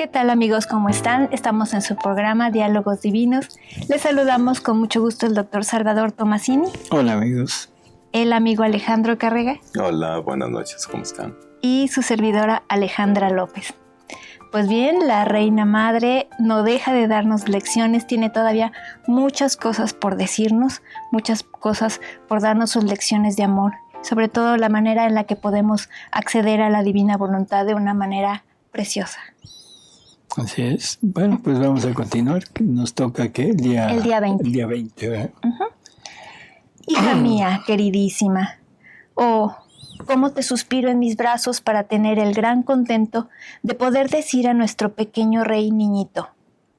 ¿Qué tal, amigos? ¿Cómo están? Estamos en su programa Diálogos Divinos. Les saludamos con mucho gusto el doctor Salvador Tomasini. Hola, amigos. El amigo Alejandro Carrega. Hola, buenas noches, ¿cómo están? Y su servidora Alejandra López. Pues bien, la Reina Madre no deja de darnos lecciones, tiene todavía muchas cosas por decirnos, muchas cosas por darnos sus lecciones de amor, sobre todo la manera en la que podemos acceder a la divina voluntad de una manera preciosa. Así es. Bueno, pues vamos a continuar. Nos toca, ¿qué? El día 20. El día 20, ¿verdad? Hija mía, queridísima, oh, cómo te suspiro en mis brazos para tener el gran contento de poder decir a nuestro pequeño rey niñito: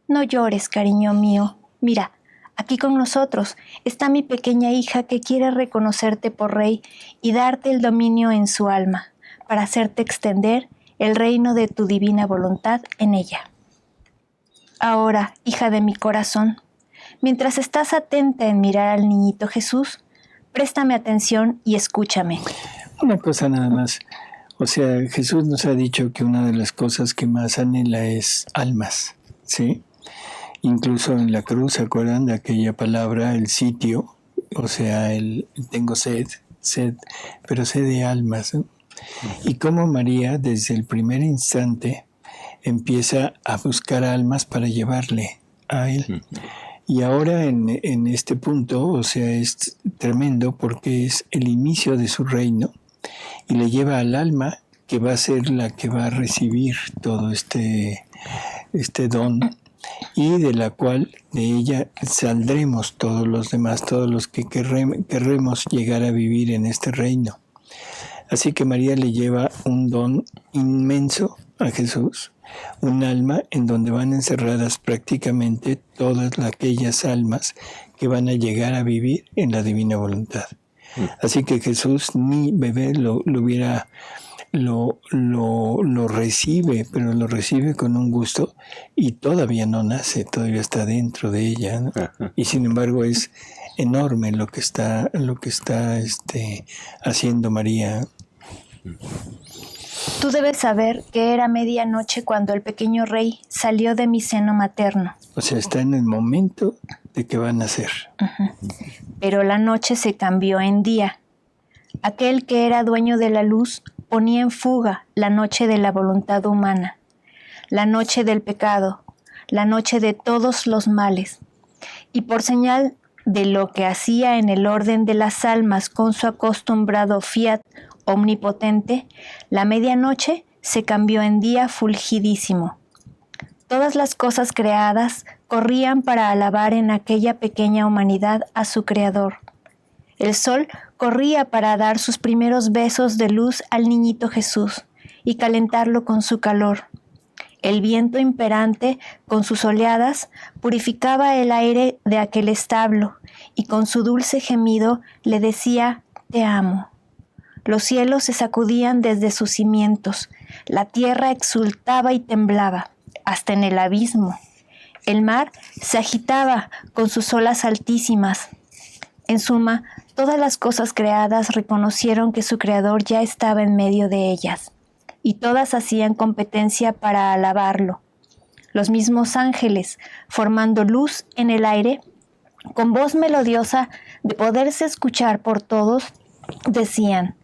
no llores, cariño mío, mira, aquí con nosotros está mi pequeña hija que quiere reconocerte por rey y darte el dominio en su alma, para hacerte extender el reino de tu divina voluntad en ella. Ahora, hija de mi corazón, mientras estás atenta en mirar al niñito Jesús, préstame atención y escúchame. Una cosa nada más. O sea, Jesús nos ha dicho que una de las cosas que más anhela es almas, ¿sí? Incluso en la cruz, ¿se acuerdan de aquella palabra, el sitio? O sea, tengo sed, pero sed de almas, ¿no? Y cómo María, desde el primer instante, empieza a buscar almas para llevarle a Él. Y ahora en este punto, o sea, es tremendo porque es el inicio de su reino y le lleva al alma que va a ser la que va a recibir todo este don y de la cual de ella saldremos todos los demás, todos los que querremos llegar a vivir en este reino. Así que María le lleva un don inmenso a Jesús, un alma en donde van encerradas prácticamente todas aquellas almas que van a llegar a vivir en la divina voluntad. Así que Jesús ni bebé lo recibe, pero lo recibe con un gusto y todavía no nace, todavía está dentro de ella, ¿no? Y sin embargo es enorme lo que está haciendo María. Tú debes saber que era medianoche cuando el pequeño rey salió de mi seno materno. O sea, está en el momento de que va a nacer. Pero la noche se cambió en día. Aquel que era dueño de la luz ponía en fuga la noche de la voluntad humana, la noche del pecado, la noche de todos los males. Y por señal de lo que hacía en el orden de las almas con su acostumbrado fiat omnipotente, la medianoche se cambió en día fulgidísimo. Todas las cosas creadas corrían para alabar en aquella pequeña humanidad a su Creador. El sol corría para dar sus primeros besos de luz al niñito Jesús y calentarlo con su calor. El viento imperante, con sus oleadas, purificaba el aire de aquel establo y con su dulce gemido le decía: «Te amo». Los cielos se sacudían desde sus cimientos, la tierra exultaba y temblaba, hasta en el abismo. El mar se agitaba con sus olas altísimas. En suma, todas las cosas creadas reconocieron que su Creador ya estaba en medio de ellas, y todas hacían competencia para alabarlo. Los mismos ángeles, formando luz en el aire, con voz melodiosa de poderse escuchar por todos, decían: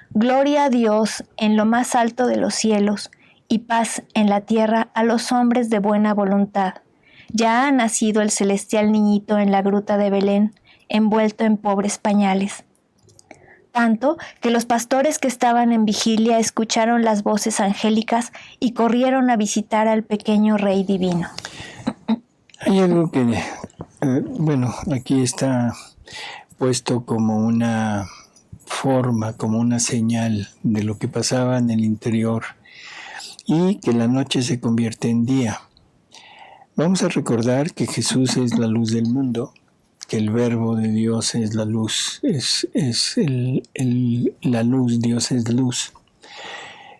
«Gloria a Dios en lo más alto de los cielos, y paz en la tierra a los hombres de buena voluntad. Ya ha nacido el celestial niñito en la gruta de Belén, envuelto en pobres pañales». Tanto que los pastores que estaban en vigilia escucharon las voces angélicas y corrieron a visitar al pequeño Rey Divino. Hay algo que, aquí está puesto como una forma, como una señal de lo que pasaba en el interior y que la noche se convierte en día. Vamos a recordar que Jesús es la luz del mundo, que el verbo de Dios es la luz, la luz, Dios es luz,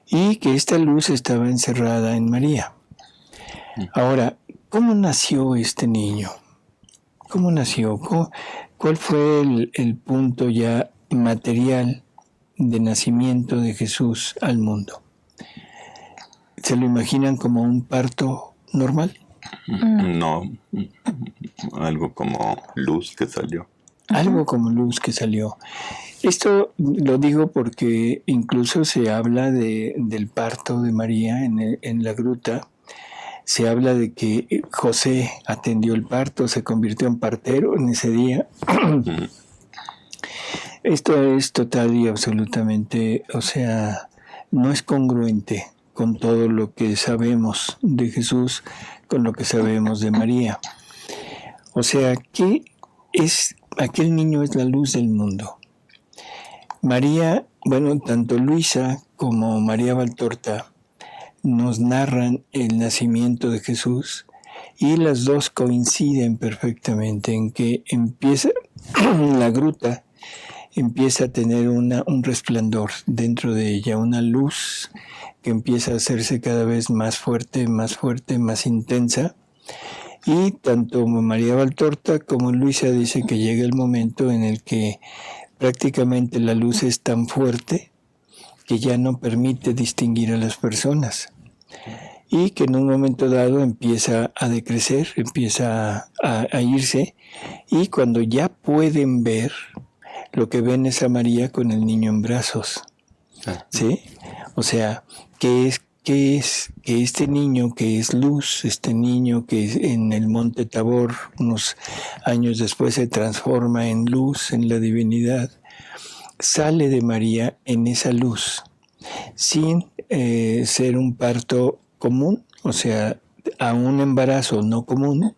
y que esta luz estaba encerrada en María. Ahora, ¿cómo nació este niño? ¿Cómo nació? ¿Cuál fue el punto ya material de nacimiento de Jesús al mundo? ¿Se lo imaginan como un parto normal? No, algo como luz que salió. Algo como luz que salió. Esto lo digo porque incluso se habla del parto de María en la gruta. Se habla de que José atendió el parto, se convirtió en partero en ese día. Esto es total y absolutamente, o sea, no es congruente con todo lo que sabemos de Jesús, con lo que sabemos de María. O sea, que aquel niño es la luz del mundo. María, bueno, tanto Luisa como María Valtorta nos narran el nacimiento de Jesús y las dos coinciden perfectamente en que empieza la gruta, empieza a tener un resplandor dentro de ella, una luz que empieza a hacerse cada vez más fuerte, más intensa. Y tanto María Valtorta como Luisa dice que llega el momento en el que prácticamente la luz es tan fuerte que ya no permite distinguir a las personas y que en un momento dado empieza a decrecer, empieza a irse, y cuando ya pueden ver, lo que ven es a María con el niño en brazos, ¿sí? O sea, que este niño que es luz, este niño que en el monte Tabor, unos años después se transforma en luz, en la divinidad, sale de María en esa luz, sin ser un parto común, o sea, a un embarazo no común.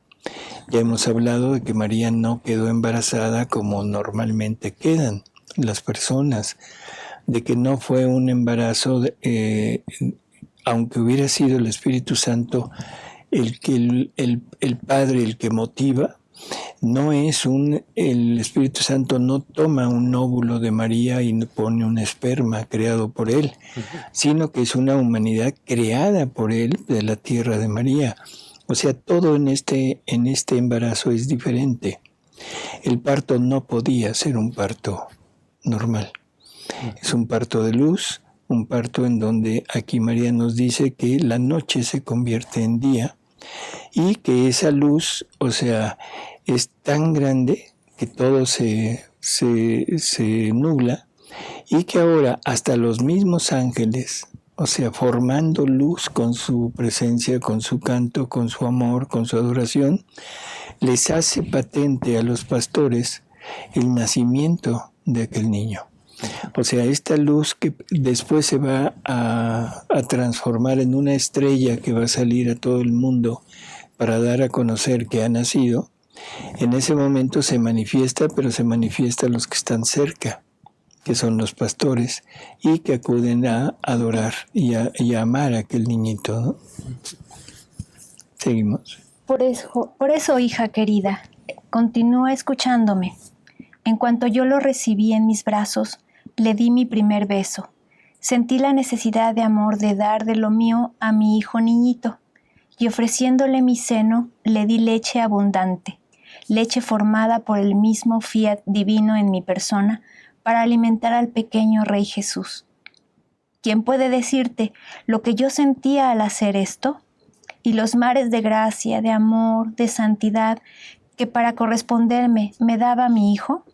Ya hemos hablado de que María no quedó embarazada como normalmente quedan las personas, de que no fue un embarazo, aunque hubiera sido el Espíritu Santo el Padre el que motiva. No es el Espíritu Santo no toma un óvulo de María y pone un esperma creado por él, sino que es una humanidad creada por él de la tierra de María. O sea, todo en este embarazo es diferente. El parto no podía ser un parto normal. Es un parto de luz, un parto en donde aquí María nos dice que la noche se convierte en día y que esa luz, o sea, es tan grande que todo se nubla, y que ahora hasta los mismos ángeles, o sea, formando luz con su presencia, con su canto, con su amor, con su adoración, les hace patente a los pastores el nacimiento de aquel niño. O sea, esta luz que después se va a transformar en una estrella que va a salir a todo el mundo para dar a conocer que ha nacido, en ese momento se manifiesta, pero se manifiesta a los que están cerca, que son los pastores, y que acuden a adorar y a amar a aquel niñito, ¿no? Seguimos. Por eso, hija querida, continúa escuchándome. En cuanto yo lo recibí en mis brazos, le di mi primer beso. Sentí la necesidad de amor de dar de lo mío a mi hijo niñito, y ofreciéndole mi seno, le di leche abundante, leche formada por el mismo fiat divino en mi persona, para alimentar al pequeño Rey Jesús. ¿Quién puede decirte lo que yo sentía al hacer esto? Y los mares de gracia, de amor, de santidad, que para corresponderme me daba mi hijo.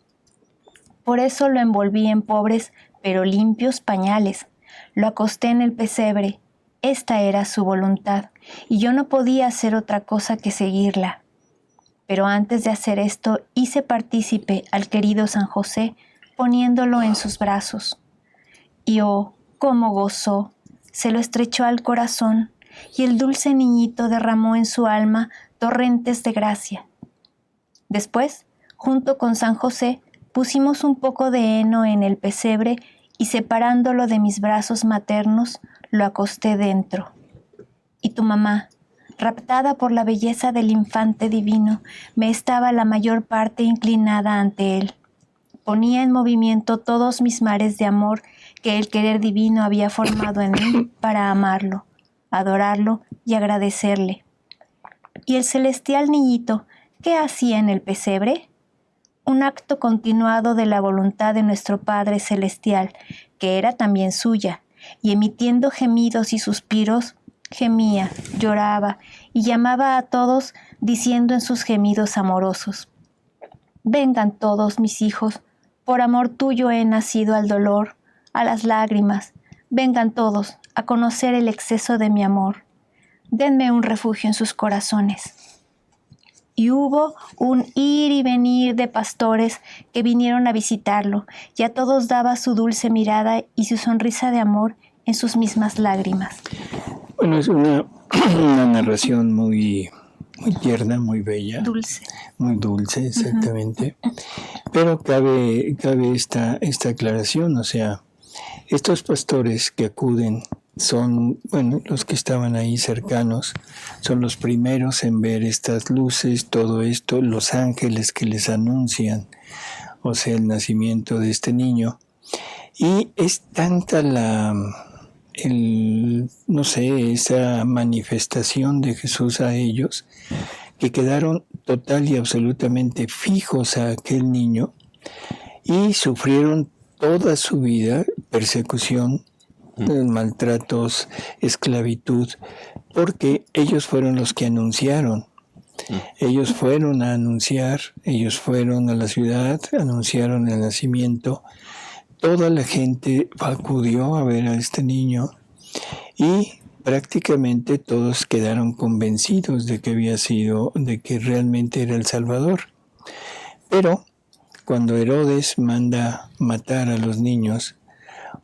Por eso lo envolví en pobres pero limpios pañales, lo acosté en el pesebre. Esta era su voluntad, y yo no podía hacer otra cosa que seguirla. Pero antes de hacer esto, hice partícipe al querido San José, poniéndolo en sus brazos. Y oh, cómo gozó, se lo estrechó al corazón, y el dulce niñito derramó en su alma torrentes de gracia. Después, junto con San José, pusimos un poco de heno en el pesebre y separándolo de mis brazos maternos, lo acosté dentro. Y tu mamá, raptada por la belleza del infante divino, me estaba la mayor parte inclinada ante él. Ponía en movimiento todos mis mares de amor que el querer divino había formado en mí para amarlo, adorarlo y agradecerle. ¿Y el celestial niñito qué hacía en el pesebre? Un acto continuado de la voluntad de nuestro Padre Celestial, que era también suya, y emitiendo gemidos y suspiros, Gemía, lloraba y llamaba a todos diciendo en sus gemidos amorosos: vengan todos mis hijos, por amor tuyo he nacido al dolor, a las lágrimas, vengan todos a conocer el exceso de mi amor, denme un refugio en sus corazones. Y hubo un ir y venir de pastores que vinieron a visitarlo, y a todos daba su dulce mirada y su sonrisa de amor en sus mismas lágrimas. Bueno, es una narración muy tierna, muy bella. Dulce. Muy dulce, exactamente. Pero cabe esta aclaración, o sea, estos pastores que acuden son, bueno, los que estaban ahí cercanos, son los primeros en ver estas luces, todo esto, los ángeles que les anuncian, o sea, el nacimiento de este niño. Y es tanta esa manifestación de Jesús a ellos, que quedaron total y absolutamente fijos a aquel niño y sufrieron toda su vida persecución, maltratos, esclavitud, porque ellos fueron los que anunciaron. Ellos fueron a anunciar, ellos fueron a la ciudad, anunciaron el nacimiento. Toda la gente acudió a ver a este niño y prácticamente todos quedaron convencidos de que realmente era el Salvador. Pero cuando Herodes manda matar a los niños,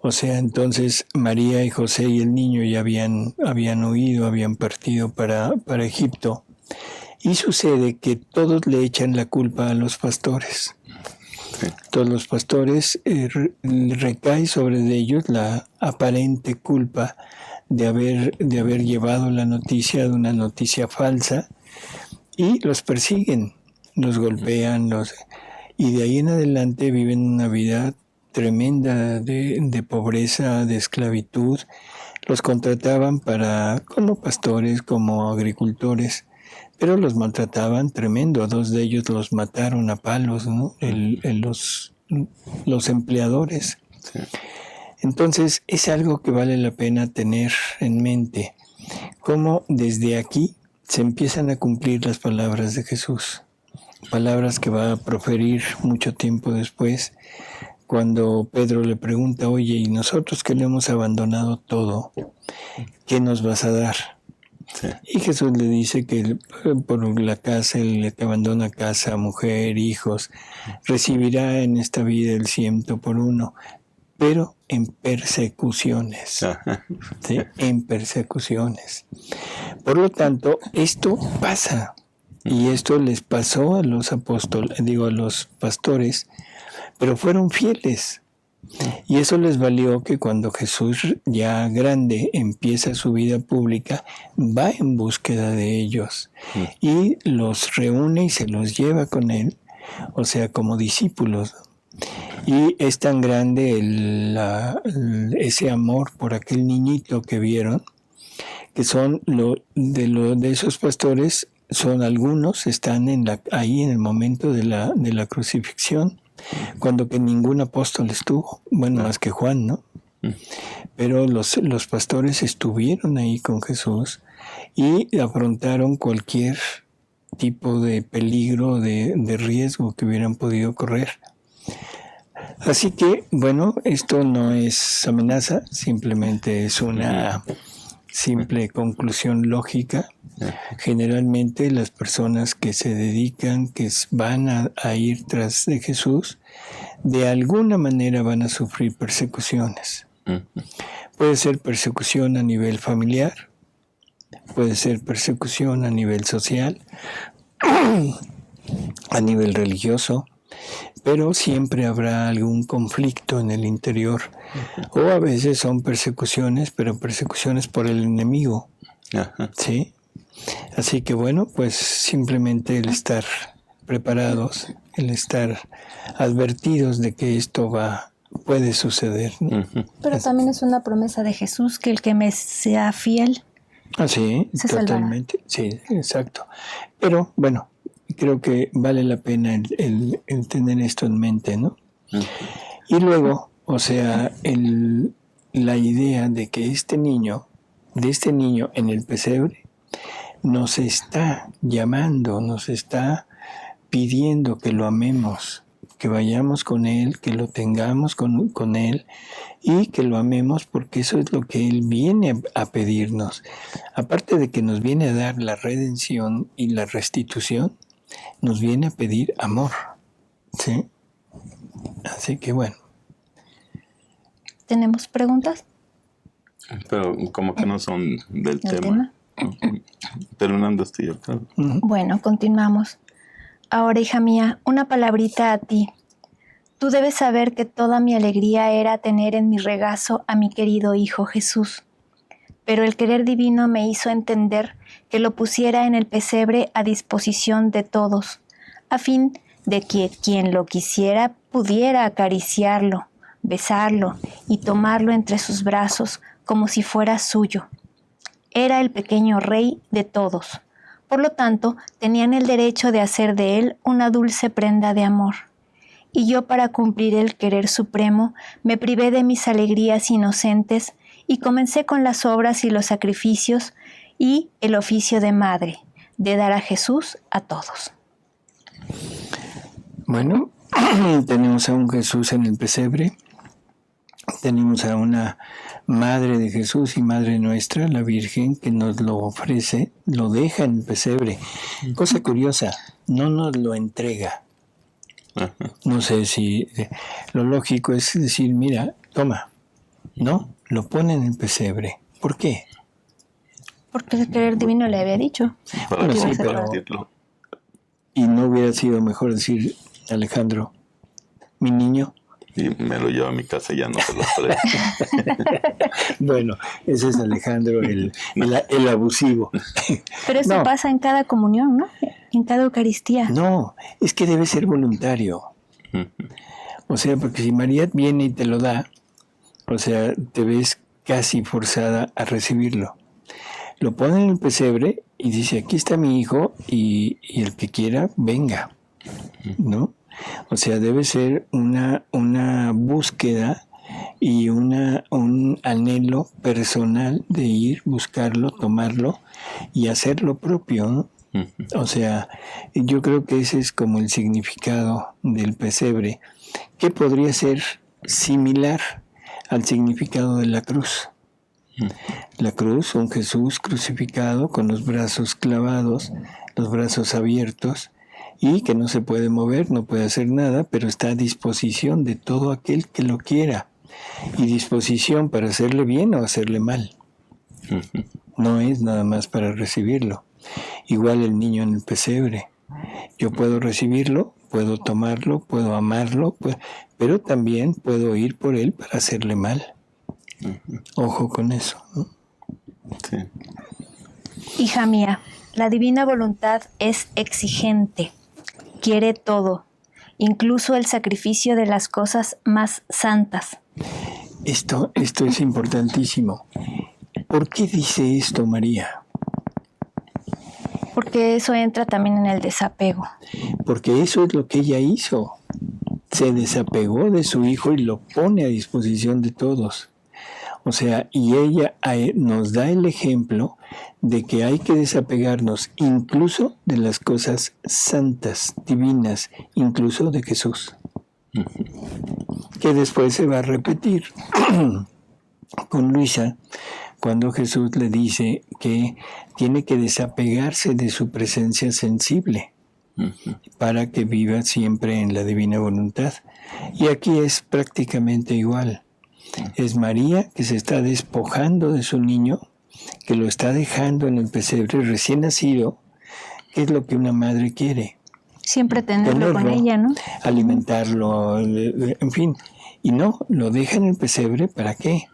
o sea, entonces María y José y el niño ya habían huido, habían partido para Egipto, y sucede que todos le echan la culpa a los pastores. Todos los pastores recae sobre ellos la aparente culpa de haber llevado la noticia de una noticia falsa, y los persiguen, los golpean, y de ahí en adelante viven una vida tremenda de pobreza, de esclavitud. Los contrataban como pastores, como agricultores, pero los maltrataban tremendo. 2 de ellos los mataron a palos, ¿no? Los empleadores. Sí. Entonces es algo que vale la pena tener en mente, cómo desde aquí se empiezan a cumplir las palabras de Jesús, palabras que va a proferir mucho tiempo después, cuando Pedro le pregunta: oye, ¿y nosotros que le hemos abandonado todo, qué nos vas a dar? Sí. Y Jesús le dice que por la casa, el que abandona casa, mujer, hijos, recibirá en esta vida el 100 por 1, pero en persecuciones. ¿Sí? En persecuciones. Por lo tanto, esto pasa. Y esto les pasó a los a los pastores, pero fueron fieles. Y eso les valió que cuando Jesús, ya grande, empieza su vida pública, va en búsqueda de ellos y los reúne y se los lleva con él, o sea, como discípulos. Y es tan grande ese amor por aquel niñito que vieron, que son de esos pastores, son algunos, están ahí en el momento de la crucifixión, cuando que ningún apóstol estuvo, bueno, más que Juan, ¿no? Pero los pastores estuvieron ahí con Jesús y afrontaron cualquier tipo de peligro, de riesgo que hubieran podido correr. Así que, bueno, esto no es amenaza, simplemente es una simple conclusión lógica. Generalmente las personas que se dedican, que van a ir tras de Jesús, de alguna manera van a sufrir persecuciones. Puede ser persecución a nivel familiar, puede ser persecución a nivel social, a nivel religioso, pero siempre habrá algún conflicto en el interior. O a veces son persecuciones, pero persecuciones por el enemigo. ¿Sí? Así que bueno, pues simplemente el estar preparados, el estar advertidos de que esto puede suceder, ¿no? Pero también es una promesa de Jesús que el que me sea fiel sí, se totalmente, salvará. Sí, exacto. Pero bueno, creo que vale la pena el tener esto en mente, ¿no? Y luego, o sea, la idea de que este niño de este niño en el pesebre nos está llamando, nos está pidiendo que lo amemos, que vayamos con Él, que lo tengamos con Él y que lo amemos, porque eso es lo que Él viene a pedirnos. Aparte de que nos viene a dar la redención y la restitución, nos viene a pedir amor, ¿sí? Así que bueno. ¿Tenemos preguntas? Pero como que no son del ¿Del tema. Terminando estoy yo, claro. Bueno, continuamos. Ahora, hija mía, una palabrita a ti. Tú debes saber que toda mi alegría era tener en mi regazo a mi querido Hijo Jesús. Pero el querer divino me hizo entender que lo pusiera en el pesebre a disposición de todos, a fin de que quien lo quisiera pudiera acariciarlo, besarlo y tomarlo entre sus brazos como si fuera suyo. Era el pequeño rey de todos. Por lo tanto, tenían el derecho de hacer de él una dulce prenda de amor. Y yo, para cumplir el querer supremo, me privé de mis alegrías inocentes y comencé con las obras y los sacrificios y el oficio de madre, de dar a Jesús a todos. Bueno, tenemos a un Jesús en el pesebre, tenemos a una Madre de Jesús y Madre nuestra, la Virgen, que nos lo ofrece, lo deja en el pesebre. Cosa curiosa, no nos lo entrega. No sé si lo lógico es decir, mira, toma. No, lo pone en el pesebre. ¿Por qué? Porque el querer divino le había dicho. Para Bueno, sí, compartirlo. Y no hubiera sido mejor decir, Alejandro, mi niño. Y me lo llevo a mi casa y ya no se lo traigo. Bueno, ese es Alejandro, el abusivo. Pero eso No. pasa en cada comunión, ¿no? En cada Eucaristía. No, es que debe ser voluntario. O sea, porque si María viene y te lo da, o sea, te ves casi forzada a recibirlo. Lo pone en el pesebre y dice, aquí está mi hijo y el que quiera, venga, ¿no? O sea, debe ser una búsqueda y un anhelo personal de ir, buscarlo, tomarlo y hacer lo propio, ¿no? O sea, yo creo que ese es como el significado del pesebre, que podría ser similar al significado de la cruz. La cruz, un Jesús crucificado con los brazos clavados, los brazos abiertos, y que no se puede mover, no puede hacer nada, pero está a disposición de todo aquel que lo quiera, y disposición para hacerle bien o hacerle mal. No es nada más para recibirlo. Igual el niño en el pesebre. Yo puedo recibirlo, puedo tomarlo, puedo amarlo, pero también puedo ir por él para hacerle mal. Ojo con eso, ¿no? Sí. Hija mía, la divina voluntad es exigente, quiere todo, incluso el sacrificio de las cosas más santas. Esto es importantísimo. ¿Por qué dice esto María? Porque eso entra también en el desapego. Porque eso es lo que ella hizo. Se desapegó de su hijo y lo pone a disposición de todos. O sea, y ella nos da el ejemplo de que hay que desapegarnos incluso de las cosas santas, divinas, incluso de Jesús. Que después se va a repetir con Luisa, cuando Jesús le dice que tiene que desapegarse de su presencia sensible para que viva siempre en la divina voluntad. Y aquí es prácticamente igual. Es María que se está despojando de su niño, que lo está dejando en el pesebre recién nacido, que es lo que una madre quiere. Siempre tenerlo con ella, ¿no? Alimentarlo, en fin. Y no, lo deja en el pesebre, ¿para qué?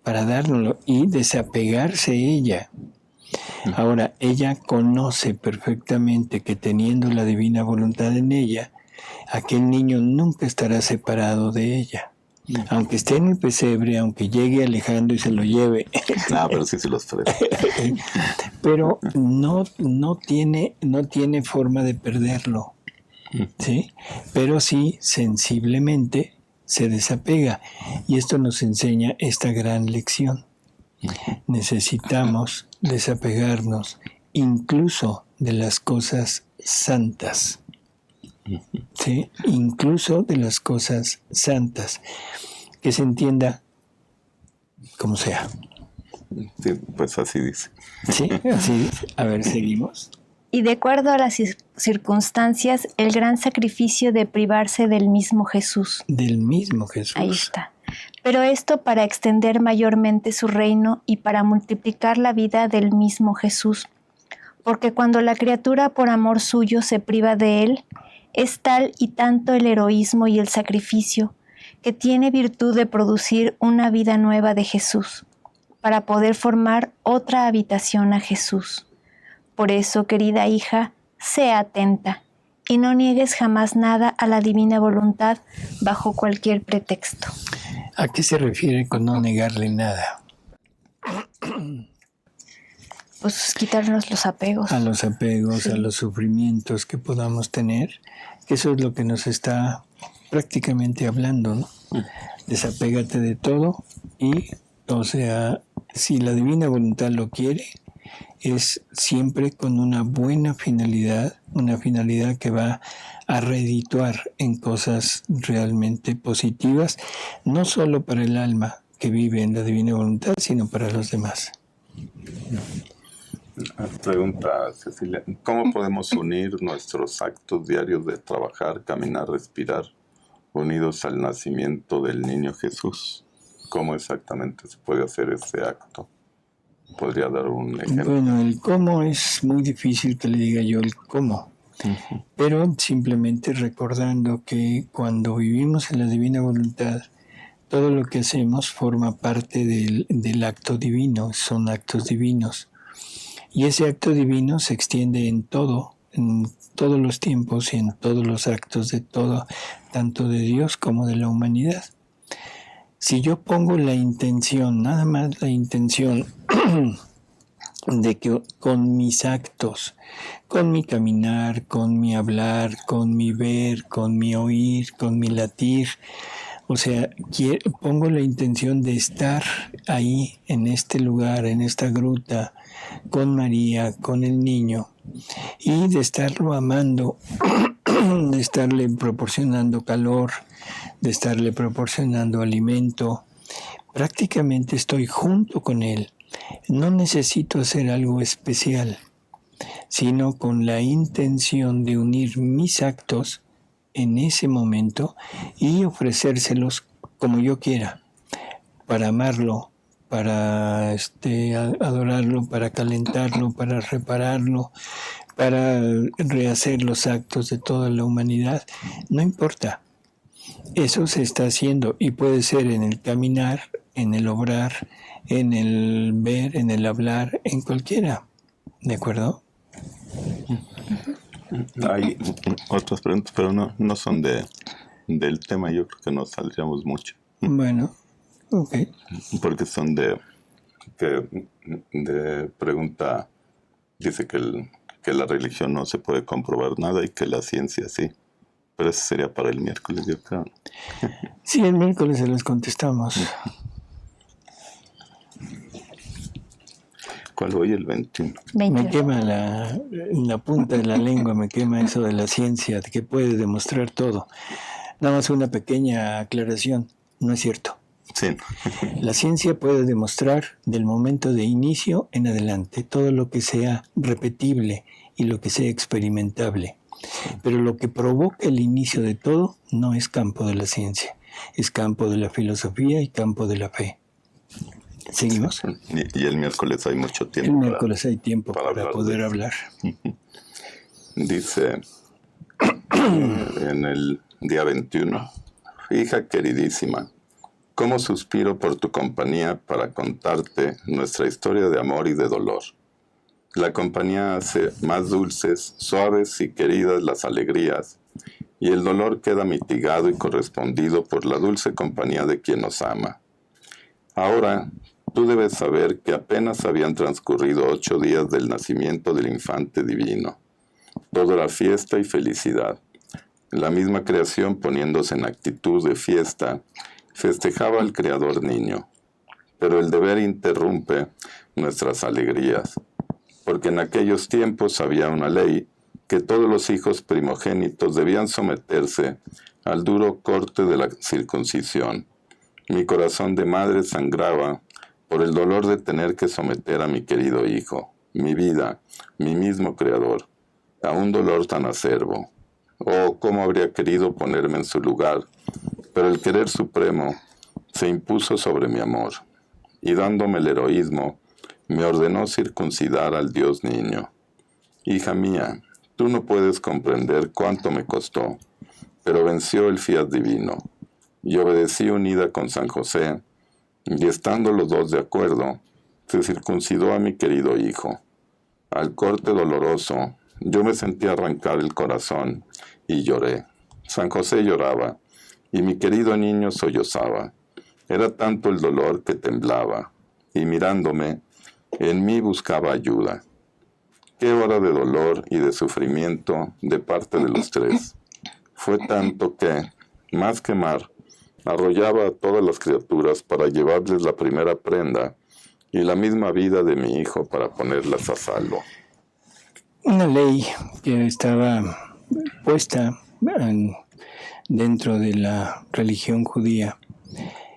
Para darlo y desapegarse ella. Ahora, ella conoce perfectamente que teniendo la divina voluntad en ella, aquel niño nunca estará separado de ella. Aunque esté en el pesebre, aunque llegue Alejandro y se lo lleve. No, pero sí se los traigo. Pero no tiene forma de perderlo, ¿sí? Pero sí, sensiblemente se desapega. Y esto nos enseña esta gran lección. Necesitamos desapegarnos incluso de las cosas santas. ¿Sí? Incluso de las cosas santas. Que se entienda como sea. Sí, pues así dice. Sí, así dice. A ver, seguimos. Y de acuerdo a las circunstancias, el gran sacrificio de privarse del mismo Jesús. Del mismo Jesús. Ahí está. Pero esto para extender mayormente su reino y para multiplicar la vida del mismo Jesús. Porque cuando la criatura por amor suyo se priva de él, es tal y tanto el heroísmo y el sacrificio que tiene virtud de producir una vida nueva de Jesús, para poder formar otra habitación a Jesús. Por eso, querida hija, sea atenta y no niegues jamás nada a la divina voluntad bajo cualquier pretexto. ¿A qué se refiere con no negarle nada? Pues quitarnos los apegos. A los apegos, Sí. a los sufrimientos que podamos tener, que eso es lo que nos está prácticamente hablando, ¿no? Desapégate de todo y, o sea, si la divina voluntad lo quiere, es siempre con una buena finalidad, una finalidad que va a redituar en cosas realmente positivas, no solo para el alma que vive en la divina voluntad, sino para los demás. Pregunta Cecilia, ¿cómo podemos unir nuestros actos diarios de trabajar, caminar, respirar, unidos al nacimiento del niño Jesús? ¿Cómo exactamente se puede hacer ese acto? ¿Podría dar un ejemplo? Bueno, el cómo es muy difícil que le diga yo el cómo, pero simplemente recordando que cuando vivimos en la divina voluntad, todo lo que hacemos forma parte del acto divino, son actos divinos. Y ese acto divino se extiende en todos los tiempos y en todos los actos de todo, tanto de Dios como de la humanidad. Si yo pongo la intención, nada más la intención de que con mis actos, con mi caminar, con mi hablar, con mi ver, con mi oír, con mi latir, o sea, pongo la intención de estar ahí, en este lugar, en esta gruta, con María, con el niño, y de estarlo amando, de estarle proporcionando calor, de estarle proporcionando alimento. Prácticamente estoy junto con él. No necesito hacer algo especial, sino con la intención de unir mis actos en ese momento y ofrecérselos como yo quiera, para amarlo, para adorarlo, para calentarlo, para repararlo, para rehacer los actos de toda la humanidad. No importa. Eso se está haciendo y puede ser en el caminar, en el obrar, en el ver, en el hablar, en cualquiera. ¿De acuerdo? Hay otras preguntas, pero no son del tema. Yo creo que nos saldríamos mucho. Bueno, ok. Porque son de pregunta. Dice que la religión no se puede comprobar nada y que la ciencia sí. Pero eso sería para el miércoles, yo creo. Sí, el miércoles se las contestamos. ¿Cuál hoy? El 21. Me quema la punta de la lengua, me quema eso de la ciencia, de que puede demostrar todo. Nada más una pequeña aclaración, no es cierto. Sí. La ciencia puede demostrar del momento de inicio en adelante todo lo que sea repetible y lo que sea experimentable. Pero lo que provoca el inicio de todo no es campo de la ciencia, es campo de la filosofía y campo de la fe. ¿Seguimos? Y el miércoles hay mucho tiempo. El miércoles hay tiempo para poder hablar. Dice en el día 21, hija queridísima, cómo suspiro por tu compañía para contarte nuestra historia de amor y de dolor. La compañía hace más dulces, suaves y queridas las alegrías, y el dolor queda mitigado y correspondido por la dulce compañía de quien nos ama. Ahora, tú debes saber que apenas habían transcurrido 8 días del nacimiento del infante divino. Todo era fiesta y felicidad. La misma creación, poniéndose en actitud de fiesta, festejaba al Creador niño. pero el deber interrumpe nuestras alegrías, porque en aquellos tiempos había una ley que todos los hijos primogénitos debían someterse al duro corte de la circuncisión. Mi corazón de madre sangraba por el dolor de tener que someter a mi querido hijo, mi vida, mi mismo creador, a un dolor tan acerbo. Oh, cómo habría querido ponerme en su lugar, pero el querer supremo se impuso sobre mi amor, y dándome el heroísmo, me ordenó circuncidar al Dios niño. Hija mía, tú no puedes comprender cuánto me costó, pero venció el fiat divino, y obedecí unida con San José, y estando los dos de acuerdo, se circuncidó a mi querido hijo. Al corte doloroso, yo me sentí arrancar el corazón, y lloré. San José lloraba, y mi querido niño sollozaba. Era tanto el dolor que temblaba, y mirándome, en mí buscaba ayuda. Qué hora de dolor y de sufrimiento de parte de los tres. Fue tanto que, más que mar, arrollaba a todas las criaturas para llevarles la primera prenda y la misma vida de mi hijo para ponerlas a salvo. Una ley que estaba puesta dentro de la religión judía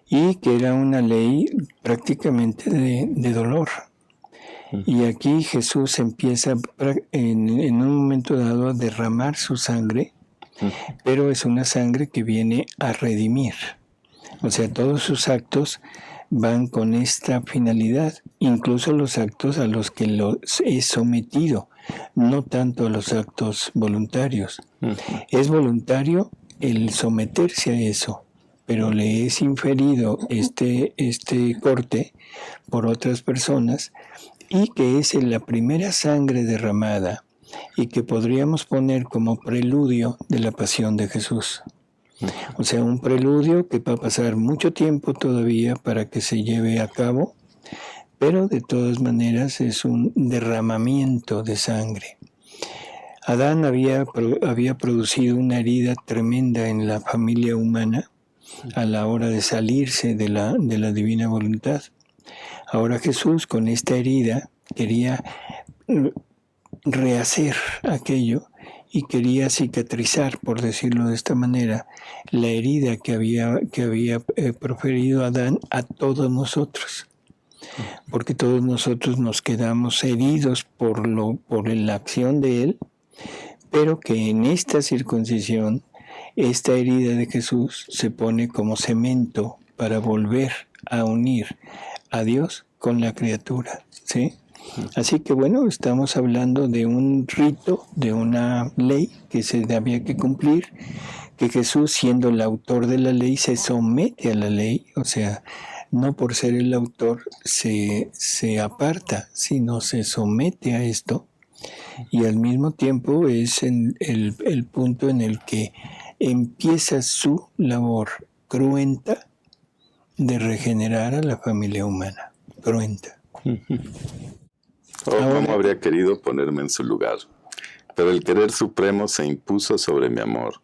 y que era una ley prácticamente de dolor. Y aquí Jesús empieza en un momento dado a derramar su sangre, pero es una sangre que viene a redimir. O sea, todos sus actos van con esta finalidad, incluso los actos a los que los es sometido, no tanto a los actos voluntarios. Es voluntario el someterse a eso, pero le es inferido este corte por otras personas, y que es la primera sangre derramada y que podríamos poner como preludio de la pasión de Jesús. O sea, un preludio que va a pasar mucho tiempo todavía para que se lleve a cabo, pero de todas maneras es un derramamiento de sangre. Adán había producido una herida tremenda en la familia humana a la hora de salirse de la divina voluntad. Ahora Jesús, con esta herida, quería rehacer aquello y quería cicatrizar, por decirlo de esta manera, la herida que había proferido Adán a todos nosotros. Porque todos nosotros nos quedamos heridos por la acción de Él, pero que en esta circuncisión, esta herida de Jesús se pone como cemento para volver a unir a Dios con la criatura, ¿sí? Así que bueno, estamos hablando de un rito, de una ley que se había que cumplir, que Jesús, siendo el autor de la ley, se somete a la ley, o sea, no por ser el autor se aparta, sino se somete a esto, y al mismo tiempo es el punto en el que empieza su labor cruenta de regenerar a la familia humana. Cruenta. Cómo habría querido ponerme en su lugar, pero el querer supremo se impuso sobre mi amor,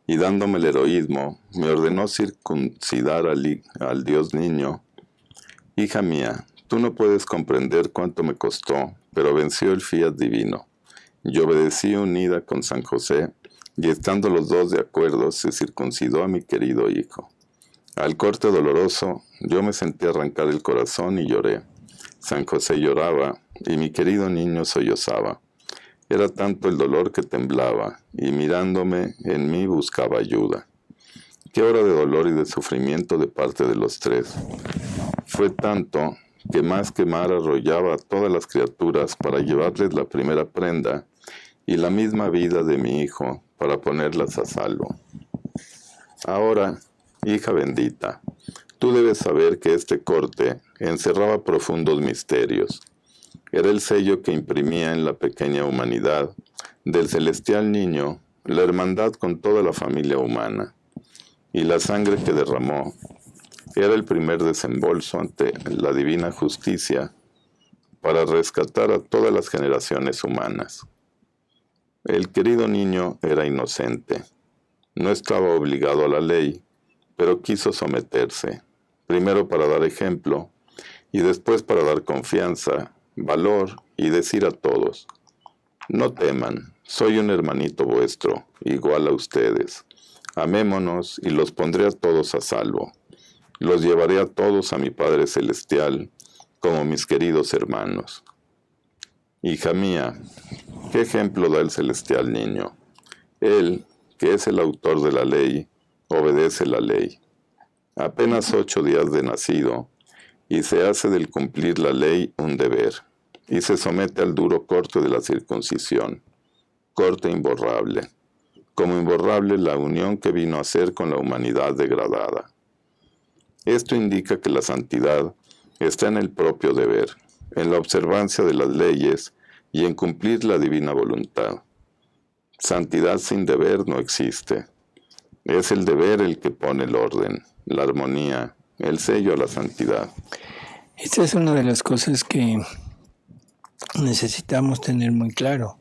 y dándome el heroísmo, me ordenó circuncidar al Dios niño. Hija mía, tú no puedes comprender cuánto me costó, pero venció el fiat divino. Yo obedecí unida con San José, y estando los dos de acuerdo, se circuncidó a mi querido hijo. Al corte doloroso, yo me sentí arrancar el corazón y lloré. San José lloraba, y mi querido niño sollozaba. Era tanto el dolor que temblaba, y mirándome, en mí buscaba ayuda. Qué hora de dolor y de sufrimiento de parte de los tres. Fue tanto que más que mar arrollaba a todas las criaturas para llevarles la primera prenda, y la misma vida de mi hijo para ponerlas a salvo. Ahora, hija bendita, tú debes saber que este corte encerraba profundos misterios. Era el sello que imprimía en la pequeña humanidad del celestial niño la hermandad con toda la familia humana, y la sangre que derramó era el primer desembolso ante la divina justicia para rescatar a todas las generaciones humanas. El querido niño era inocente, no estaba obligado a la ley, pero quiso someterse, primero para dar ejemplo y después para dar confianza, valor y decir a todos: no teman, soy un hermanito vuestro, igual a ustedes. Amémonos y los pondré a todos a salvo. Los llevaré a todos a mi Padre Celestial, como mis queridos hermanos. Hija mía, ¿qué ejemplo da el celestial niño? Él, que es el autor de la ley, obedece la ley. Apenas 8 días de nacido, y se hace del cumplir la ley un deber, y se somete al duro corte de la circuncisión, corte imborrable, como imborrable la unión que vino a hacer con la humanidad degradada. Esto indica que la santidad está en el propio deber, en la observancia de las leyes y en cumplir la divina voluntad. Santidad sin deber no existe. Es el deber el que pone el orden, la armonía, el sello a la santidad. Esta es una de las cosas que necesitamos tener muy claro.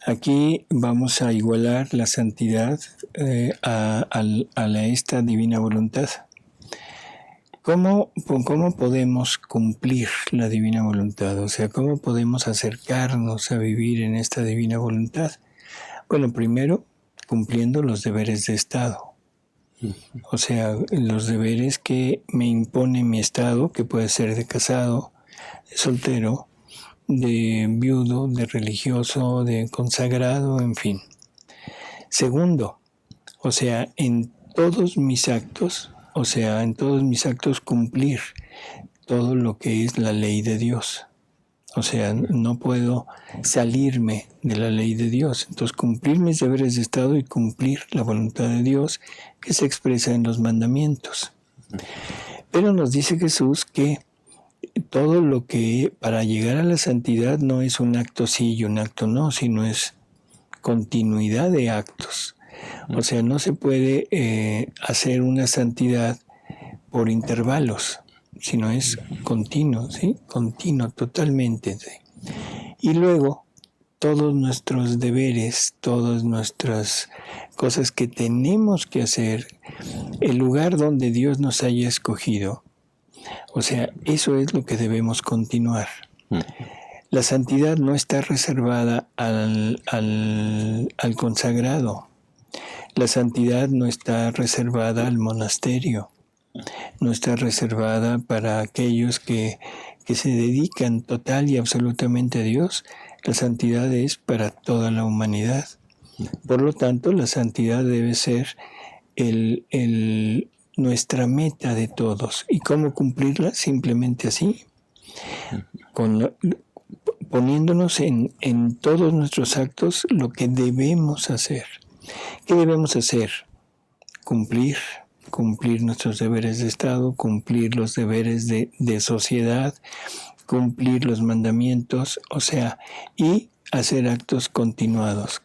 Aquí vamos a igualar la santidad a esta divina voluntad. ¿Cómo podemos cumplir la divina voluntad? O sea, ¿cómo podemos acercarnos a vivir en esta divina voluntad? Bueno, primero, cumpliendo los deberes de Estado. O sea, los deberes que me impone mi Estado, que puede ser de casado, de soltero, de viudo, de religioso, de consagrado, en fin. Segundo, o sea, en todos mis actos cumplir todo lo que es la ley de Dios. O sea, no puedo salirme de la ley de Dios. Entonces, cumplir mis deberes de Estado y cumplir la voluntad de Dios que se expresa en los mandamientos. Pero nos dice Jesús que todo lo que para llegar a la santidad no es un acto sí y un acto no, sino es continuidad de actos. O sea, no se puede hacer una santidad por intervalos, sino es continuo, ¿sí? Continuo, totalmente. ¿Sí? Y luego, todos nuestros deberes, todas nuestras cosas que tenemos que hacer, el lugar donde Dios nos haya escogido, o sea, eso es lo que debemos continuar. La santidad no está reservada al consagrado. La santidad no está reservada al monasterio. No está reservada para aquellos que se dedican total y absolutamente a Dios. La santidad es para toda la humanidad. Por lo tanto, la santidad debe ser nuestra meta de todos. ¿Y cómo cumplirla? Simplemente así, poniéndonos en todos nuestros actos lo que debemos hacer. ¿Qué debemos hacer? Cumplir nuestros deberes de Estado, cumplir los deberes de sociedad, cumplir los mandamientos, o sea, y hacer actos continuados.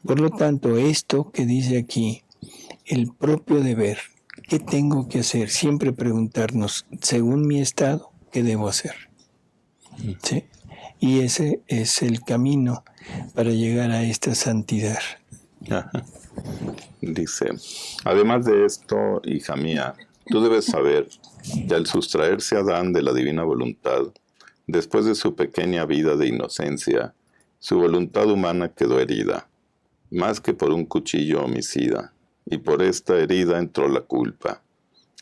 Por lo tanto, esto que dice aquí, el propio deber, ¿qué tengo que hacer? Siempre preguntarnos, según mi estado, ¿qué debo hacer? ¿Sí? Y ese es el camino para llegar a esta santidad. Ajá. Dice: además de esto, hija mía, tú debes saber que al sustraerse Adán de la divina voluntad, después de su pequeña vida de inocencia, su voluntad humana quedó herida, más que por un cuchillo homicida, y por esta herida entró la culpa,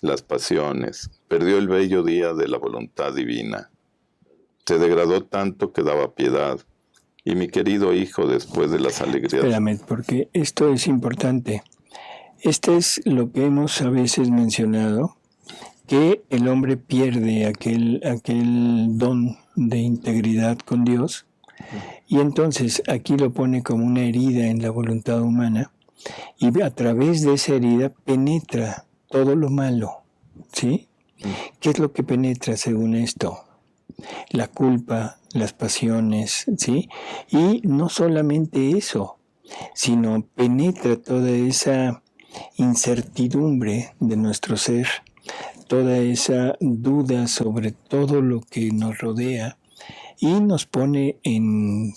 las pasiones, perdió el bello día de la voluntad divina. Se degradó tanto que daba piedad, y mi querido hijo, después de las alegrías... Espérame, porque esto es importante. Este es lo que hemos a veces mencionado, que el hombre pierde aquel don de integridad con Dios, y entonces aquí lo pone como una herida en la voluntad humana, y a través de esa herida penetra todo lo malo, ¿sí? ¿Qué es lo que penetra según esto? La culpa, las pasiones, ¿sí? Y no solamente eso, sino penetra toda esa incertidumbre de nuestro ser, toda esa duda sobre todo lo que nos rodea, y nos pone en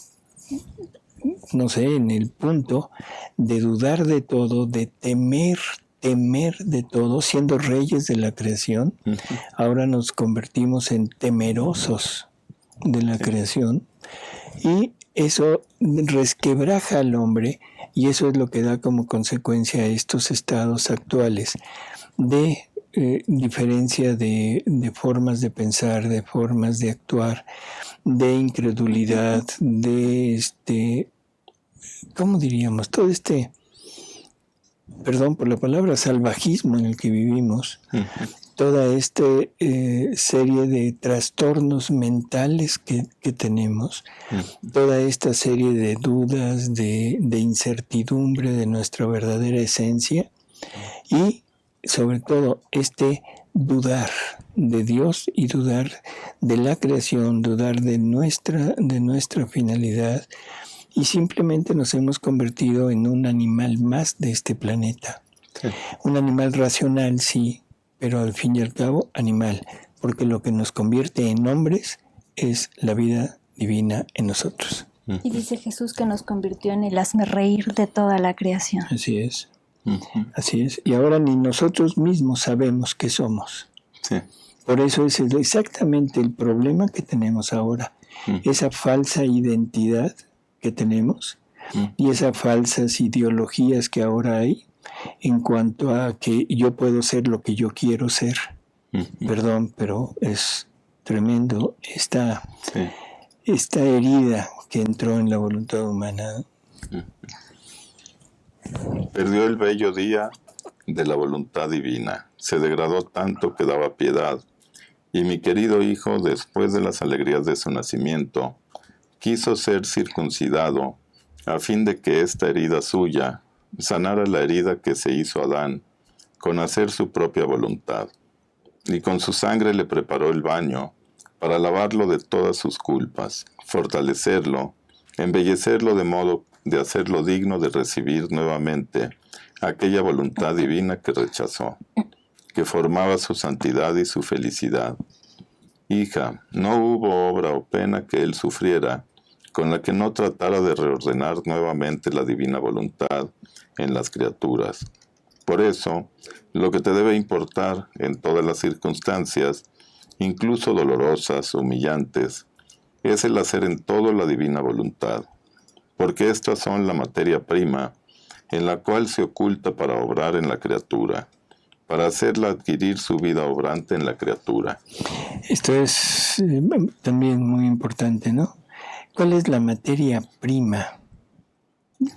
el punto de dudar de todo, de temer temer de todo, siendo reyes de la creación, ahora nos convertimos en temerosos de la creación, y eso resquebraja al hombre, y eso es lo que da como consecuencia estos estados actuales de diferencia de formas de pensar, de formas de actuar, de incredulidad, de ¿cómo diríamos? Todo perdón por la palabra, salvajismo en el que vivimos, toda esta serie de trastornos mentales que tenemos, toda esta serie de dudas, de incertidumbre de nuestra verdadera esencia, y sobre todo dudar de Dios y dudar de la creación, dudar de nuestra finalidad, y simplemente nos hemos convertido en un animal más de este planeta. Sí. Un animal racional, sí, pero al fin y al cabo animal, porque lo que nos convierte en hombres es la vida divina en nosotros. Y dice Jesús que nos convirtió en el hazmerreír de toda la creación. Así es. Así es. Y ahora ni nosotros mismos sabemos qué somos. Sí. Por eso es exactamente el problema que tenemos ahora. Esa falsa identidad que tenemos y esas falsas ideologías que ahora hay en cuanto a que yo puedo ser lo que yo quiero ser. Perdón, pero es tremendo esta herida que entró en la voluntad humana. Perdió el bello día de la voluntad divina. Se degradó tanto que daba piedad. Y mi querido hijo, después de las alegrías de su nacimiento, quiso ser circuncidado, a fin de que esta herida suya sanara la herida que se hizo Adán, con hacer su propia voluntad. Y con su sangre le preparó el baño, para lavarlo de todas sus culpas, fortalecerlo, embellecerlo de modo de hacerlo digno de recibir nuevamente aquella voluntad divina que rechazó, que formaba su santidad y su felicidad. Hija, no hubo obra o pena que él sufriera, con la que no tratara de reordenar nuevamente la divina voluntad en las criaturas. Por eso, lo que te debe importar en todas las circunstancias, incluso dolorosas, humillantes, es el hacer en todo la divina voluntad, porque estas son la materia prima en la cual se oculta para obrar en la criatura, para hacerla adquirir su vida obrante en la criatura. Esto es también muy importante, ¿no? ¿Cuál es la materia prima?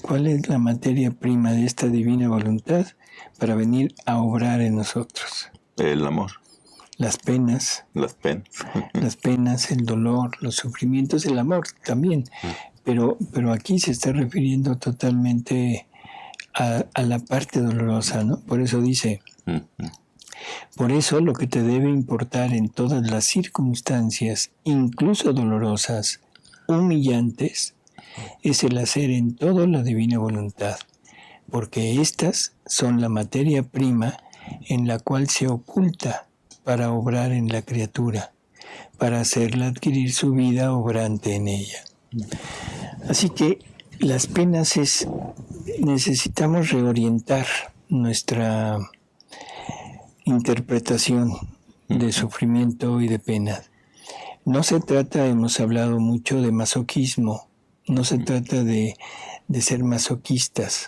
¿Cuál es la materia prima de esta divina voluntad para venir a obrar en nosotros? El amor. Las penas. Las penas. Las penas, el dolor, los sufrimientos, el amor también. Pero aquí se está refiriendo totalmente a la parte dolorosa, ¿no? Por eso dice, por eso lo que te debe importar en todas las circunstancias, incluso dolorosas, humillantes, es el hacer en todo la divina voluntad, porque estas son la materia prima en la cual se oculta para obrar en la criatura, para hacerla adquirir su vida obrante en ella. Así que las penas necesitamos reorientar nuestra interpretación de sufrimiento y de pena. No se trata, hemos hablado mucho de masoquismo, no se trata de ser masoquistas,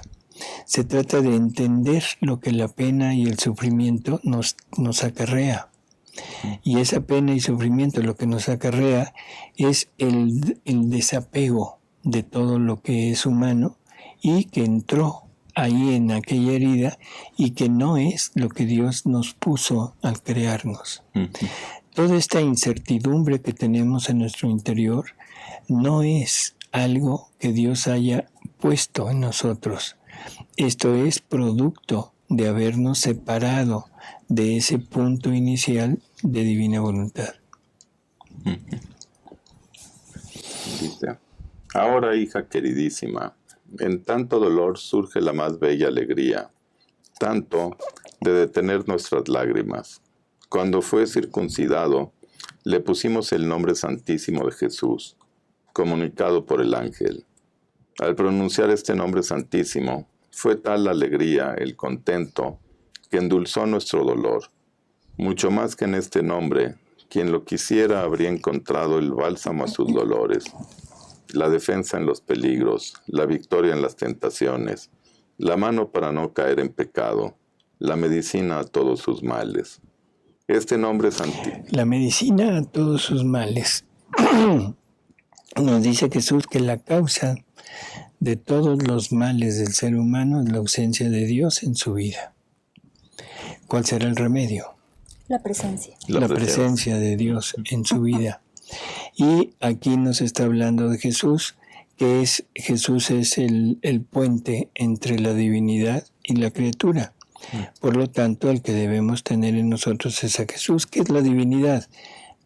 se trata de entender lo que la pena y el sufrimiento nos acarrea. Y esa pena y sufrimiento lo que nos acarrea es el desapego de todo lo que es humano y que entró ahí en aquella herida y que no es lo que Dios nos puso al crearnos. Toda esta incertidumbre que tenemos en nuestro interior no es algo que Dios haya puesto en nosotros. Esto es producto de habernos separado de ese punto inicial de divina voluntad. Dice, ahora, hija queridísima, en tanto dolor surge la más bella alegría, tanto de detener nuestras lágrimas. Cuando fue circuncidado, le pusimos el nombre santísimo de Jesús, comunicado por el ángel. Al pronunciar este nombre santísimo, fue tal la alegría, el contento, que endulzó nuestro dolor. Mucho más que en este nombre, quien lo quisiera habría encontrado el bálsamo a sus dolores, la defensa en los peligros, la victoria en las tentaciones, la mano para no caer en pecado, la medicina a todos sus males. Este nombre es La medicina a todos sus males. Nos dice Jesús que la causa de todos los males del ser humano es la ausencia de Dios en su vida. ¿Cuál será el remedio? La presencia. La presencia de Dios en su vida. Y aquí nos está hablando de Jesús, que Jesús es el puente entre la divinidad y la criatura. Por lo tanto, el que debemos tener en nosotros es a Jesús, que es la divinidad,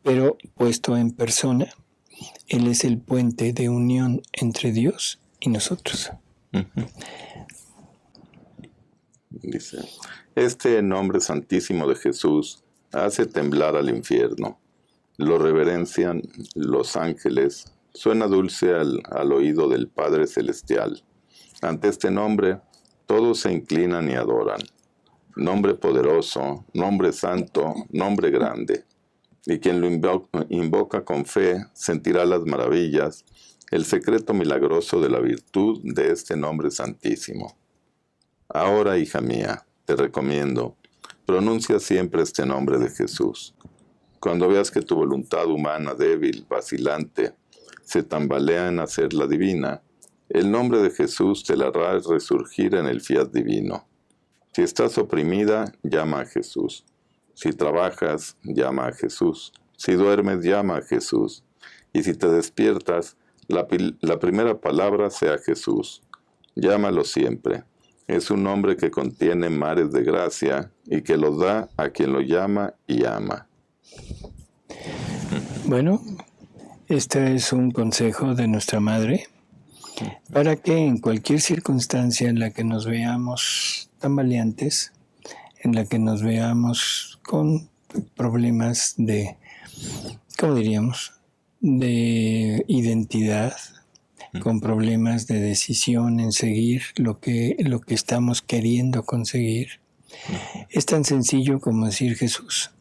pero puesto en persona. Él es el puente de unión entre Dios y nosotros. Dice, este nombre santísimo de Jesús hace temblar al infierno. Lo reverencian los ángeles, suena dulce al oído del Padre Celestial. Ante este nombre, todos se inclinan y adoran. Nombre poderoso, nombre santo, nombre grande. Y quien lo invoca con fe sentirá las maravillas, el secreto milagroso de la virtud de este nombre santísimo. Ahora, hija mía, te recomiendo, pronuncia siempre este nombre de Jesús. Cuando veas que tu voluntad humana débil, vacilante, se tambalea en hacerla divina, el nombre de Jesús te la hará resurgir en el fiat divino. Si estás oprimida, llama a Jesús. Si trabajas, llama a Jesús. Si duermes, llama a Jesús. Y si te despiertas, la primera palabra sea Jesús. Llámalo siempre. Es un nombre que contiene mares de gracia y que los da a quien lo llama y ama. Bueno, este es un consejo de nuestra madre para que en cualquier circunstancia en la que nos veamos tambaleantes, en la que nos veamos con problemas de, ¿cómo diríamos?, de identidad, con problemas de decisión en seguir lo que estamos queriendo conseguir. Es tan sencillo como decir Jesús.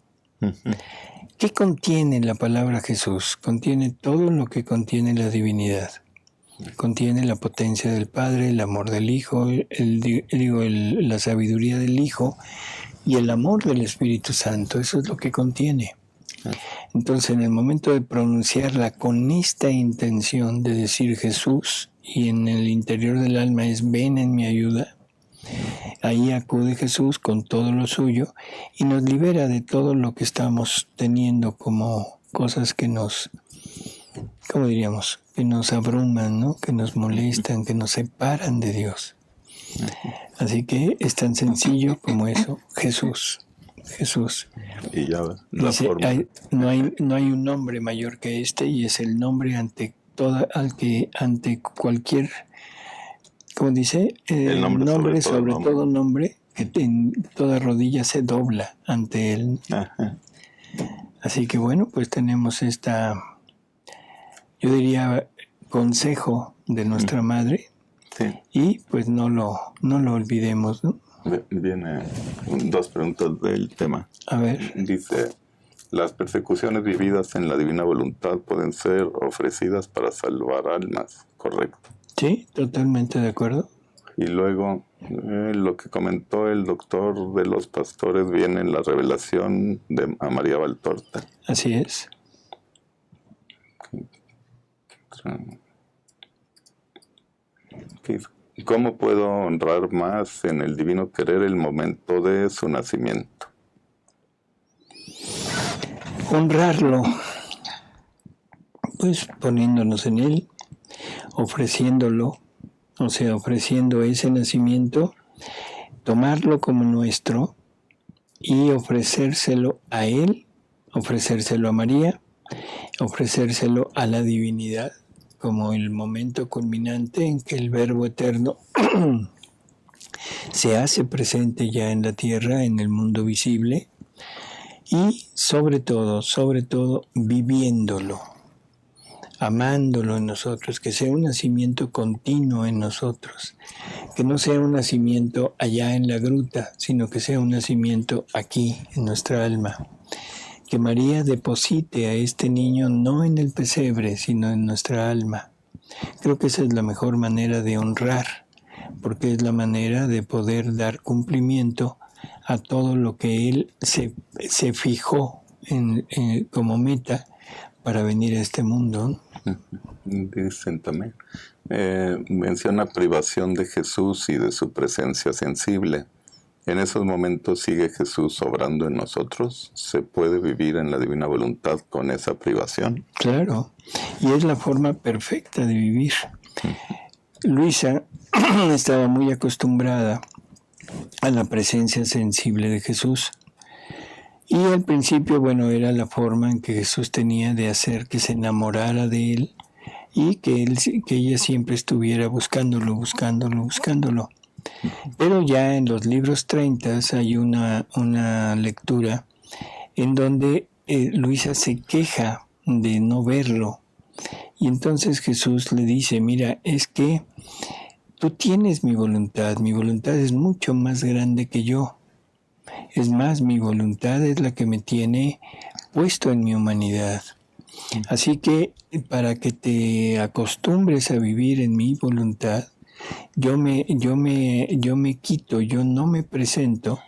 ¿Qué contiene la palabra Jesús? Contiene todo lo que contiene la divinidad. Contiene la potencia del Padre, el amor del Hijo, la sabiduría del Hijo y el amor del Espíritu Santo. Eso es lo que contiene. Entonces, en el momento de pronunciarla con esta intención de decir Jesús, y en el interior del alma es ven en mi ayuda, ahí acude Jesús con todo lo suyo y nos libera de todo lo que estamos teniendo como cosas que nos, ¿cómo diríamos?, que nos abruman, ¿no?, que nos molestan, que nos separan de Dios. Así que es tan sencillo como eso, Jesús. Jesús. Y ya la dice, forma. No hay un nombre mayor que este, y es el nombre ante cualquier, como dice, el nombre sobre todo nombre, que en toda rodilla se dobla ante él. Ajá. Así que bueno, pues tenemos yo diría, consejo de nuestra madre. Sí. Y pues no lo olvidemos, ¿no? Viene dos preguntas del tema. A ver. Dice, las persecuciones vividas en la divina voluntad pueden ser ofrecidas para salvar almas, ¿correcto? Sí, totalmente de acuerdo. Y luego, lo que comentó el doctor de los pastores viene en la revelación a María Valtorta. Así es. ¿Cómo puedo honrar más en el divino querer el momento de su nacimiento? Honrarlo, pues poniéndonos en él, ofreciéndolo, o sea, ofreciendo ese nacimiento, tomarlo como nuestro y ofrecérselo a él, ofrecérselo a María, ofrecérselo a la divinidad, como el momento culminante en que el Verbo Eterno se hace presente ya en la tierra, en el mundo visible, y sobre todo, viviéndolo. amándolo en nosotros, que sea un nacimiento continuo en nosotros, que no sea un nacimiento allá en la gruta, sino que sea un nacimiento aquí, en nuestra alma. Que María deposite a este niño no en el pesebre, sino en nuestra alma. Creo que esa es la mejor manera de honrar, porque es la manera de poder dar cumplimiento a todo lo que Él se fijó como meta para venir a este mundo. Dicen también, menciona privación de Jesús y de su presencia sensible. ¿En esos momentos sigue Jesús obrando en nosotros? ¿Se puede vivir en la divina voluntad con esa privación? Claro, y es la forma perfecta de vivir. Luisa estaba muy acostumbrada a la presencia sensible de Jesús. Y al principio, bueno, era la forma en que Jesús tenía de hacer que se enamorara de él y que ella siempre estuviera buscándolo. Pero ya en los libros 30 hay una lectura en donde Luisa se queja de no verlo. Y entonces Jesús le dice, mira, es que tú tienes mi voluntad es mucho más grande que yo. Es más, mi voluntad es la que me tiene puesto en mi humanidad. Así que para que te acostumbres a vivir en mi voluntad, yo me quito, yo no me presento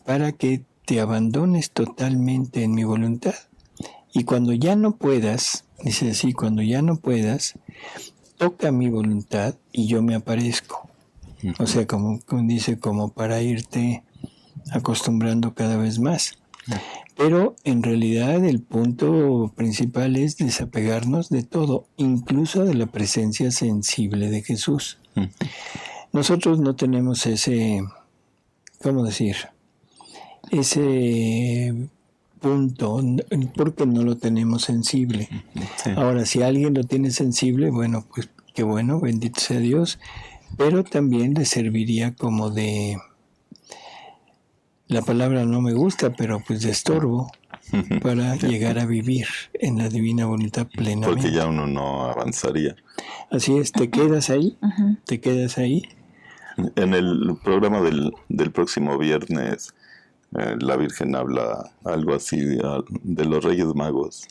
para que te abandones totalmente en mi voluntad. Y cuando ya no puedas, dice así, cuando ya no puedas, toca mi voluntad y yo me aparezco. O sea, como dice, como para irte acostumbrando cada vez más. Pero en realidad el punto principal es desapegarnos de todo, incluso de la presencia sensible de Jesús. Nosotros no tenemos ese, ¿cómo decir? Ese punto, porque no lo tenemos sensible. Sí. Ahora, si alguien lo tiene sensible, bueno, pues qué bueno, bendito sea Dios, pero también le serviría como de, la palabra no me gusta, pero pues de estorbo para llegar a vivir en la divina voluntad plenamente. Porque ya uno no avanzaría. Así es, te quedas ahí, te quedas ahí. En el programa del próximo viernes, la Virgen habla algo así de los Reyes Magos.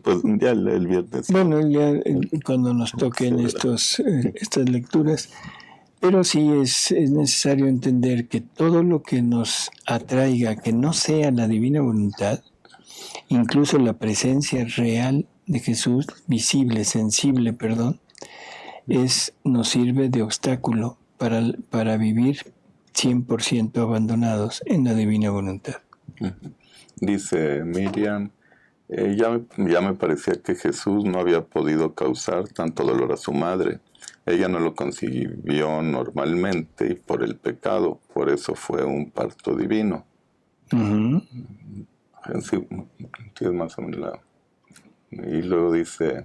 Pues ya el viernes. Bueno, ya cuando nos toquen estas lecturas. Pero sí es necesario entender que todo lo que nos atraiga, que no sea la divina voluntad, incluso la presencia real de Jesús, visible, sensible, nos sirve de obstáculo para vivir 100% abandonados en la divina voluntad. Dice Miriam, ya me parecía que Jesús no había podido causar tanto dolor a su madre. Ella no lo concibió normalmente y por el pecado, por eso fue un parto divino. Sí, es más o menos y luego dice,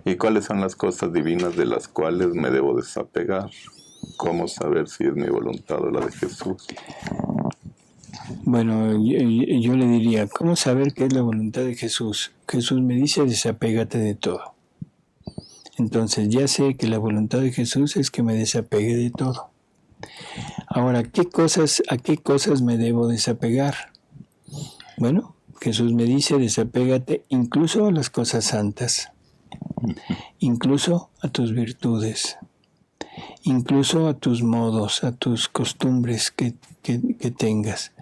¿y cuáles son las cosas divinas de las cuales me debo desapegar? ¿Cómo saber si es mi voluntad o la de Jesús? Bueno, yo le diría, ¿cómo saber qué es la voluntad de Jesús? Jesús me dice, desapégate de todo. Entonces ya sé que la voluntad de Jesús es que me desapegue de todo. Ahora, ¿a qué cosas me debo desapegar? Bueno, Jesús me dice, desapégate incluso a las cosas santas, incluso a tus virtudes, incluso a tus modos, a tus costumbres que tengas.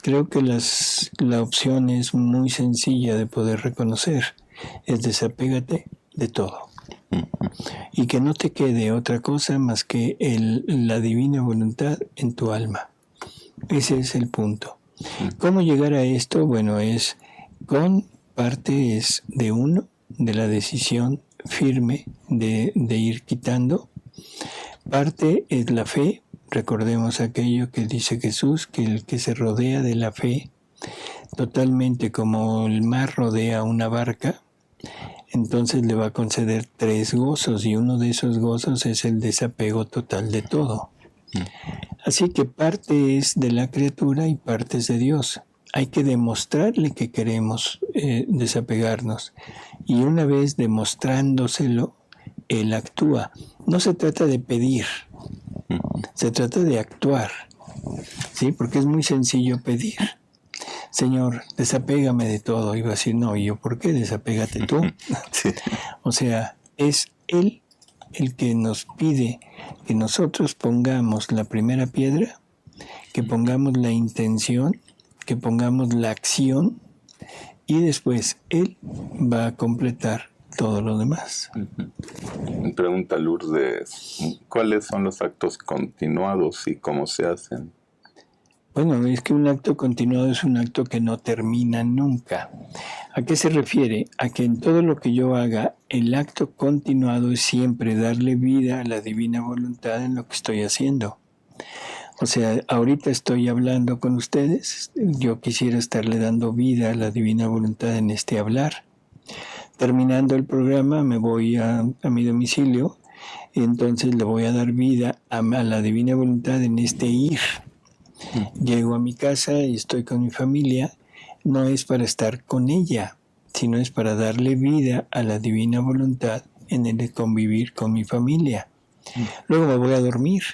Creo que la opción es muy sencilla de poder reconocer, es desapégate de todo. Y que no te quede otra cosa más que la divina voluntad en tu alma. Ese es el punto. ¿Cómo llegar a esto? Bueno, parte es de uno, de la decisión firme de ir quitando. Parte es la fe. Recordemos aquello que dice Jesús, que el que se rodea de la fe, totalmente como el mar rodea una barca, entonces le va a conceder 3 gozos y uno de esos gozos es el desapego total de todo. Así que parte es de la criatura y parte es de Dios. hay que demostrarle que queremos desapegarnos. Y una vez demostrándoselo, él actúa. No se trata de pedir, se trata de actuar, ¿sí? Porque es muy sencillo pedir. Señor, desapégame de todo. Y va a decir, no, ¿y yo por qué? Desapégate tú. Sí. O sea, es Él el que nos pide que nosotros pongamos la primera piedra, que pongamos la intención, que pongamos la acción, y después Él va a completar todo lo demás. Pregunta Lourdes, ¿cuáles son los actos continuados y cómo se hacen? Bueno, es que un acto continuado es un acto que no termina nunca. ¿A qué se refiere? A que en todo lo que yo haga, el acto continuado es siempre darle vida a la divina voluntad en lo que estoy haciendo. O sea, ahorita estoy hablando con ustedes, yo quisiera estarle dando vida a la divina voluntad en este hablar. Terminando el programa me voy a mi domicilio, y entonces le voy a dar vida a la divina voluntad en este ir. Llego a mi casa y estoy con mi familia, no es para estar con ella, sino es para darle vida a la divina voluntad en el de convivir con mi familia. Luego me voy a dormir,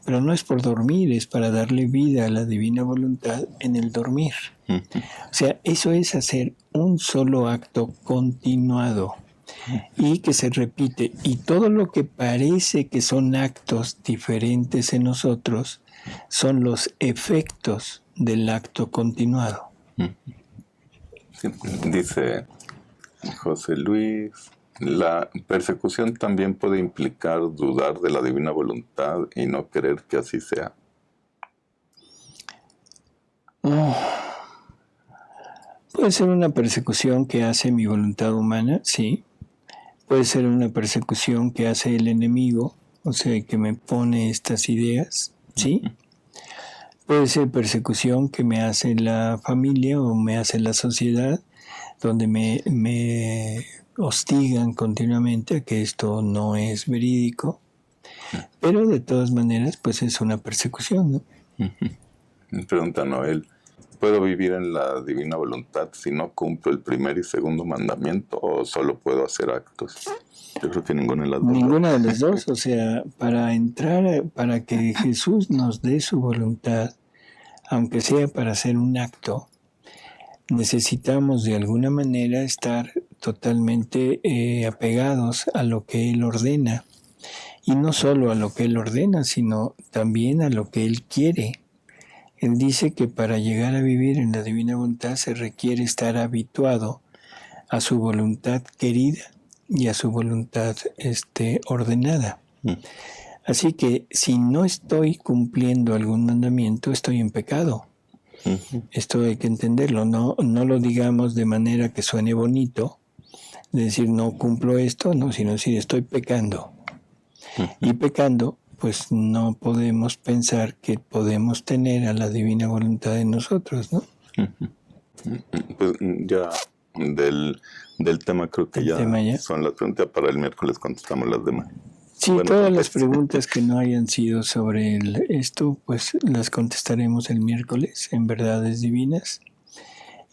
pero no es por dormir, es para darle vida a la divina voluntad en el dormir. O sea, eso es hacer un solo acto continuado y que se repite. Y todo lo que parece que son actos diferentes en nosotros son los efectos del acto continuado. Sí, dice José Luis, la persecución también puede implicar dudar de la divina voluntad y no querer que así sea. Puede ser una persecución que hace mi voluntad humana, sí. Puede ser una persecución que hace el enemigo, o sea, que me pone estas ideas, ¿sí? Puede ser persecución que me hace la familia o me hace la sociedad, donde me hostigan continuamente a que esto no es verídico, pero de todas maneras, pues es una persecución, ¿no? Pregunta Noel, ¿puedo vivir en la divina voluntad si no cumplo el primer y segundo mandamiento o solo puedo hacer actos? Yo creo que ninguna de las dos. Ninguna de las dos, o sea, para que Jesús nos dé su voluntad, aunque sea para hacer un acto, necesitamos de alguna manera estar totalmente apegados a lo que Él ordena. Y no solo a lo que Él ordena, sino también a lo que Él quiere. Él dice que para llegar a vivir en la divina voluntad se requiere estar habituado a su voluntad querida y a su voluntad ordenada. Así que si no estoy cumpliendo algún mandamiento, estoy en pecado. Esto hay que entenderlo, no lo digamos de manera que suene bonito, de decir no cumplo esto, no, sino decir estoy pecando. Y pecando, pues no podemos pensar que podemos tener a la divina voluntad en nosotros, ¿no? Pues ya del tema creo que ya son las preguntas. Para el miércoles contestamos las demás. Sí, bueno, todas las preguntas que no hayan sido sobre esto, pues las contestaremos el miércoles en Verdades Divinas.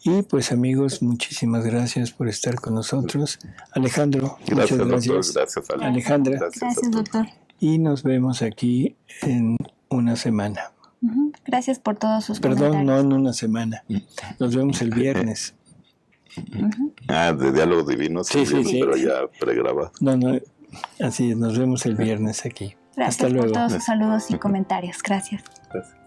Y pues amigos, muchísimas gracias por estar con nosotros. Alejandro, gracias, muchas gracias. Doctor, gracias, Ale. Alejandra. Gracias, doctor. Y nos vemos aquí en una semana. Gracias por todos sus Perdón, comentarios. no en una semana. Nos vemos el viernes. De Diálogo Divino, sí, pero ya pregrabado. No, así es, nos vemos el viernes aquí. Gracias Hasta luego. por todos sus saludos y comentarios. Gracias. Gracias.